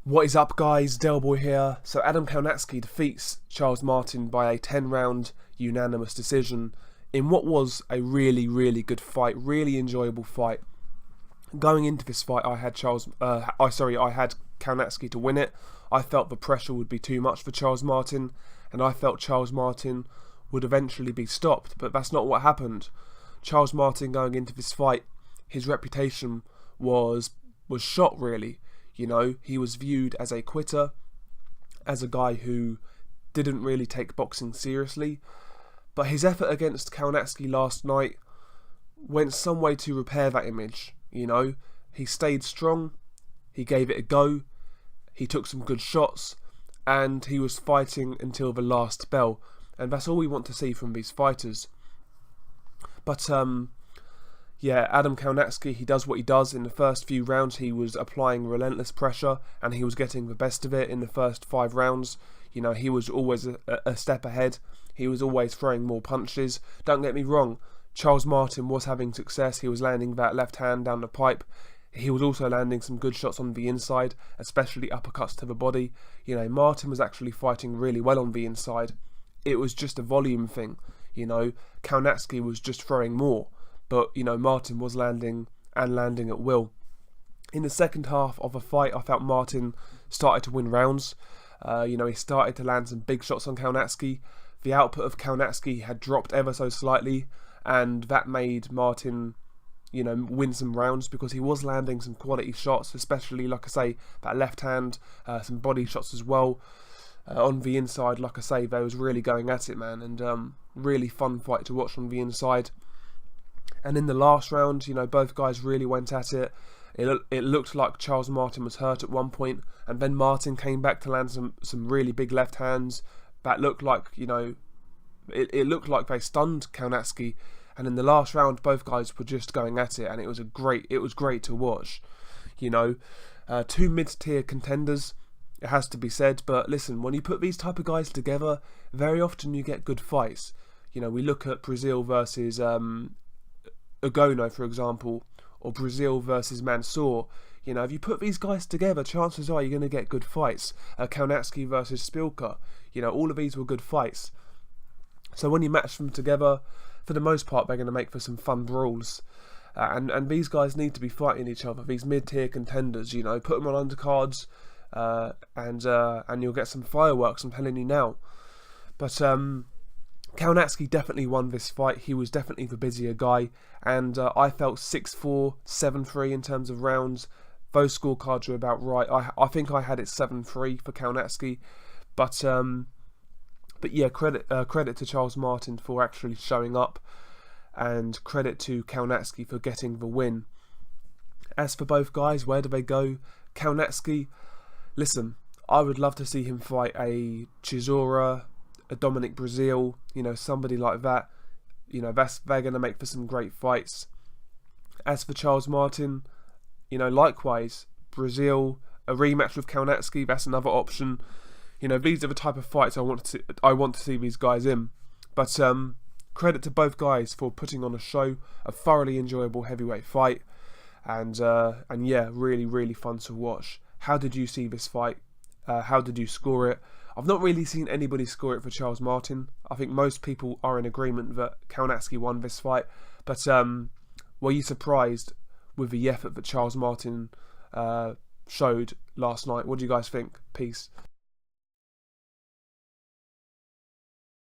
What is up, guys? Delboy here. So Adam Kownacki defeats Charles Martin by a 10-round unanimous decision in what was a really good fight, really enjoyable fight. Going into this fight, I had Kownacki to win it. I felt the pressure would be too much for Charles Martin, and I felt Charles Martin would eventually be stopped, but that's not what happened. Charles Martin, going into this fight, his reputation was shot, really. You know, he was viewed as a quitter, as a guy who didn't really take boxing seriously. But his effort against Kownacki last night went some way to repair that image. You know, he stayed strong, he gave it a go, he took some good shots, and he was fighting until the last bell. And that's all we want to see from these fighters. But yeah, Adam Kownacki, he does what he does. In the first few rounds, he was applying relentless pressure, and he was getting the best of it in the first 5 rounds. You know, he was always a step ahead. He was always throwing more punches. Don't get me wrong, Charles Martin was having success. He was landing that left hand down the pipe. He was also landing some good shots on the inside, especially uppercuts to the body. You know, Martin was actually fighting really well on the inside. It was just a volume thing. You know, Kownacki was just throwing more. But, you know, Martin was landing at will. In the second half of the fight, I felt Martin started to win rounds. You know, he started to land some big shots on Kownacki. The output of Kownacki had dropped ever so slightly, and that made Martin, you know, win some rounds because he was landing some quality shots, especially, like I say, that left hand, some body shots as well. On the inside, like I say, they was really going at it, man, and really fun fight to watch on the inside. And in the last round, you know, both guys really went at it. It looked like Charles Martin was hurt at one point, and then Martin came back to land some really big left hands that looked like, you know, it looked like they stunned Kownacki. And in the last round, both guys were just going at it, and it was great to watch. You know, 2 mid-tier contenders, it has to be said. But listen, when you put these type of guys together, very often you get good fights. You know, we look at Brazil versus Agono, for example, or Brazil versus Mansour. You know, if you put these guys together, chances are you're going to get good fights. Kownacki versus Spilka, you know, all of these were good fights. So when you match them together, for the most part, they're going to make for some fun brawls. And these guys need to be fighting each other, these mid-tier contenders, you know, put them on undercards, and you'll get some fireworks, I'm telling you now. But Kownacki definitely won this fight. He was definitely the busier guy, and I felt 6-4, 7-3 in terms of rounds. Those scorecards were about right. I think I had it 7-3 for Kownacki, but yeah, credit to Charles Martin for actually showing up, and credit to Kownacki for getting the win. As for both guys, where do they go? Kownacki, listen, I would love to see him fight a Chisora, a Dominic Brazil, you know, somebody like that. You know, they're going to make for some great fights. As for Charles Martin, you know, likewise, Brazil, a rematch with Kownacki, that's another option. You know, these are the type of fights I want to see these guys in. But credit to both guys for putting on a show, a thoroughly enjoyable heavyweight fight, and yeah, really fun to watch. How did you see this fight? How did you score it? I've not really seen anybody score it for Charles Martin. I think most people are in agreement that Kownacki won this fight. But were you surprised with the effort that Charles Martin showed last night? What do you guys think? Peace.